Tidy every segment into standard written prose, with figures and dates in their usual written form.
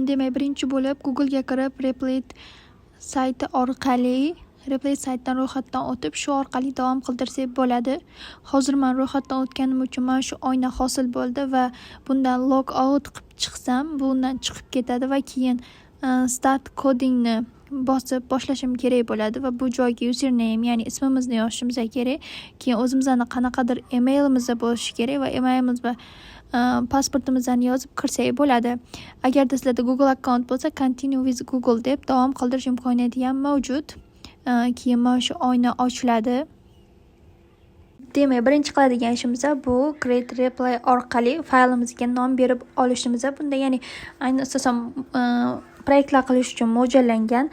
Demak, birinchi bo'lib Google ga kirib, Replit sayti orqali Replit saytdan ro'yxatdan o'tib, shu orqali davom qildirsak bo'ladi. Hozir men ro'yxatdan o'tganim uchun mana shu oyna hosil bo'ldi va bundan log out qilib chiqsam, bundan chiqib ketadi va keyin start codingni bosib boshlashim kerak bo'ladi va bu joyga username, ya'ni ismimizni yozishimiz kerak. Keyin o'zimizning qanaqadir emailimiz bo'lishi kerak va emailimiz va pasportimizni yozib kirsak bo'ladi. Agarda sizlarda Google account bo'lsa, continue with Google deb davom qildirish imkoniyati ham mavjud. Keyin mana shu oyna ochiladi. Demak, birinchi qiladigan ishimiz bu create replay orqali faylimizga nom berib olishimiz. Bunda ya'ni ayni asosan proyektlar qilish uchun mo'ljallangan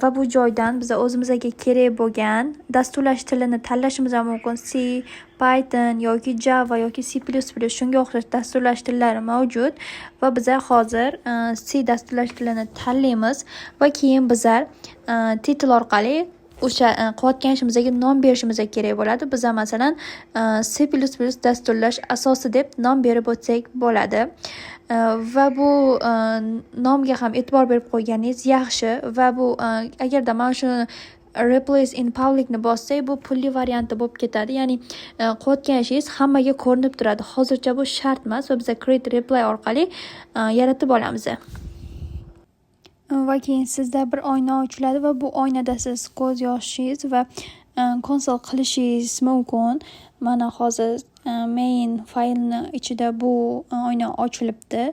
va bu joydan biz o'zimizga kerak bo'lgan dasturlash tilini tanlashimiz mumkin. C, Python yoki Java yoki C++ shunga o'xshash dasturlash tillari mavjud va biz hozir C dasturlash tilini tanlaymiz va keyin bizlar title orqali o'sha qilayotgan ishimizga nom berishimiz kerak bo'ladi. Biz masalan C++ dasturlash asosi deb nom berib o'tsak bo'ladi. Va bu nomga ham e'tibor berib qo'yganingiz yaxshi va bu agarda mana shu replace in public ni bossak, bu pulli varianti bo'lib ketadi. Ya'ni qilayotgan ishingiz hammaga ko'rinib turadi. Hozircha bu shart emas va biz create replay orqali yaratib olamiz. Va keyin sizda bir oyna ochiladi va bu oynada siz kod yozishingiz va konsol qilishingiz mumkin. Mana hozir main faylni ichida bu oyna ochilibdi.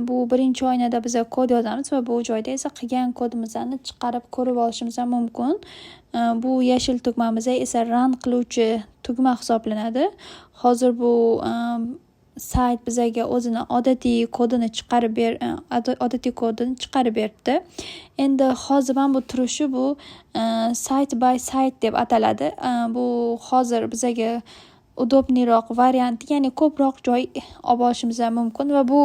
Bu birinchi oynada biz kod yozamiz va bu joyda esa qilgan kodimizni chiqarib ko'rib olishimiz mumkin. Bu yashil tugmamiz esa run qiluvchi tugma hisoblanadi. Hozir bu sayt bizga o'zini odatiy kodini chiqarib berdi. Endi hozir men bu turishi bu site by site deb ataladi. Bu hozir bizga udobniyroq variant, ya'ni ko'proq joy olib olishimiz mumkin va bu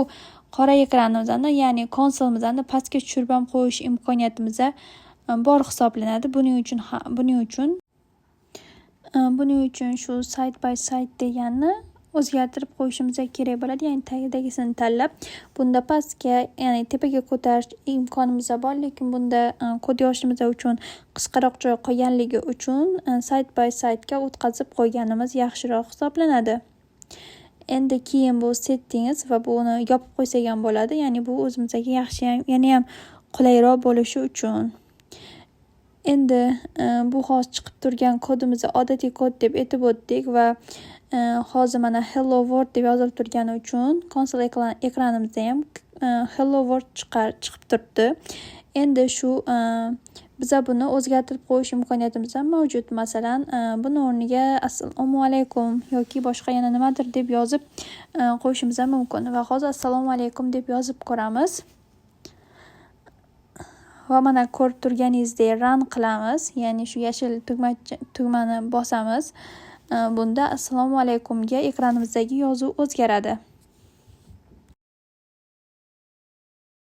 qora ekranimizni, ya'ni konsolimizni pastga tushirib ham qo'yish imkoniyatimiz bor hisoblanadi. Buning uchun shu site by site deganni o'zgartirib qo'yishimiz kerak bo'ladi. Ya'ni tagidagisini tanlab, bunda pastga, ya'ni tepaga ko'tarish imkonimiz bor, lekin bunda kod yozishimiz uchun qisqaroq joy qolganligi uchun site by site ga o'tkazib qo'yganimiz yaxshiroq hisoblanadi. Endi keyin bu settings va buni yopib qo'ysak ham bo'ladi. Ya'ni bu o'zimizga yaxshi, yana ham qulayroq bo'lishi uchun. Endi bu hozir chiqib turgan kodimizni odatiy kod deb aytib o'tdik va hozir mana hello world deb yozilib turgani uchun konsol ekranimizda ham hello world chiqib turibdi. Endi shu biz buni o'zgartirib qo'yish imkoniyatimiz ham mavjud. Masalan, buni o'rniga assalomu alaykum yoki boshqa yana nimadir deb yozib qo'yishimiz ham mumkin. Va hozir assalomu alaykum deb yozib ko'ramiz. Va mana ko'rib turganingizdek run qilamiz. Ya'ni shu yashil tugmani bosamiz. Bunda assalomu alaykumga ekranimizdagi yozuv o'zgaradi.